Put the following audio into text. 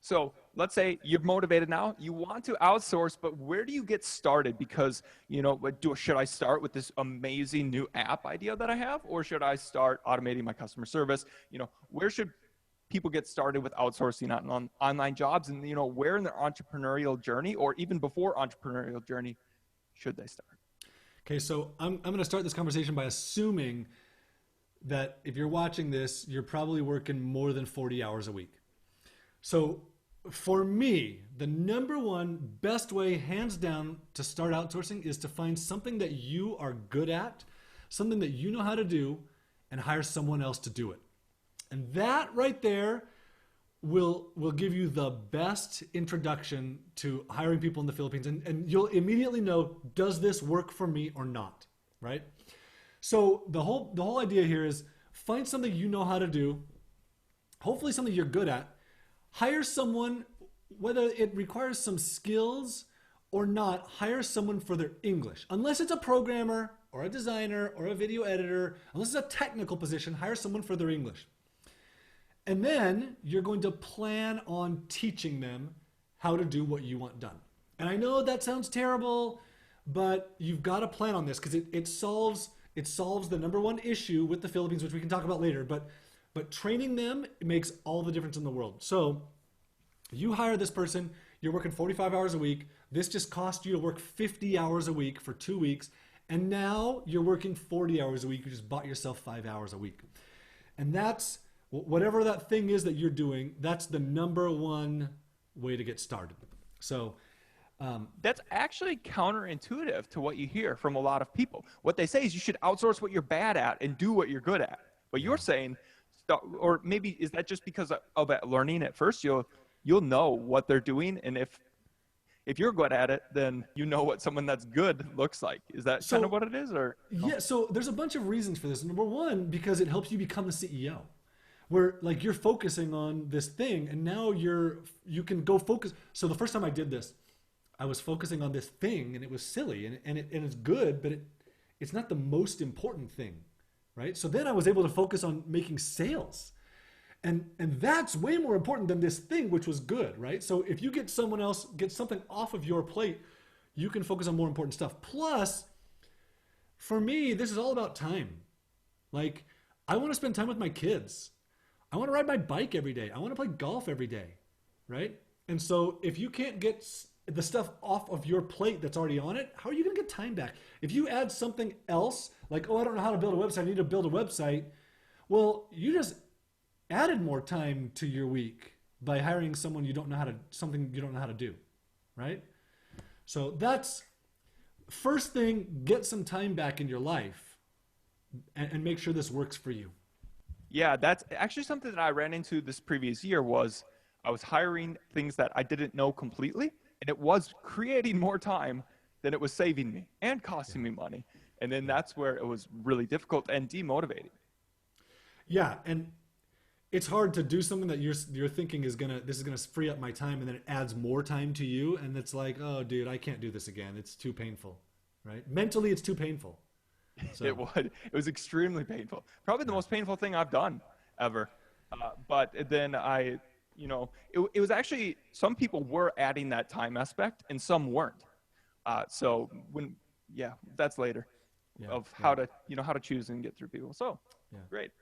So let's say you're motivated now, you want to outsource, but where do you get started? Because, should I start with this amazing new app idea that I have, or should I start automating my customer service? Where should people get started with outsourcing on online jobs, and, where in their entrepreneurial journey, or even before entrepreneurial journey, should they start? Okay, so I'm going to start this conversation by assuming that if you're watching this, you're probably working more than 40 hours a week. So for me, the number one best way, hands down, to start outsourcing is to find something that you are good at, something that you know how to do, and hire someone else to do it. And that right there will give you the best introduction to hiring people in the Philippines. And you'll immediately know, does this work for me or not, right? So the whole idea here is find something you know how to do, hopefully something you're good at, hire someone, whether it requires some skills or not, hire someone for their English. Unless it's a programmer or a designer or a video editor, unless it's a technical position, hire someone for their English. And then you're going to plan on teaching them how to do what you want done. And I know that sounds terrible, but you've got to plan on this because it solves the number one issue with the Philippines, which we can talk about later. But training them, it makes all the difference in the world. So you hire this person, you're working 45 hours a week. This just cost you to work 50 hours a week for 2 weeks. And now you're working 40 hours a week. You just bought yourself 5 hours a week. And that's, whatever that thing is that you're doing, that's the number one way to get started. So that's actually counterintuitive to what you hear from a lot of people. What they say is you should outsource what you're bad at and do what you're good at. But you're saying, or maybe is that just because of learning at first? You'll know what they're doing, and if you're good at it, then you know what someone that's good looks like. Is that kind of what it is, or no? Yeah, so there's a bunch of reasons for this. Number one, because it helps you become the CEO. Where like you're focusing on this thing, and now you can go focus. So the first time I did this, I was focusing on this thing, and it was silly, and it's good, but it's not the most important thing, right? So then I was able to focus on making sales. And that's way more important than this thing, which was good, right? So if you get someone else, get something off of your plate, you can focus on more important stuff. Plus, for me, this is all about time. Like, I want to spend time with my kids. I want to ride my bike every day. I want to play golf every day, right? And so if you can't get the stuff off of your plate that's already on it, how are you going to get time back? If you add something else, like, oh, I don't know how to build a website, I need to build a website. Well, you just added more time to your week by hiring someone something you don't know how to do, right? So that's first thing, get some time back in your life and make sure this works for you. Yeah, that's actually something that I ran into this previous year. Was I was hiring things that I didn't know completely, and it was creating more time than it was saving me and costing me money. And then that's where it was really difficult and demotivating. Yeah, and it's hard to do something that you're thinking this is gonna free up my time, and then it adds more time to you, and it's like, oh, dude, I can't do this again. It's too painful, right? Mentally, it's too painful. So, It was extremely painful. Probably the most painful thing I've done ever. But then it was actually, some people were adding that time aspect and some weren't. That's later yeah, of how to choose and get through people. So yeah. great.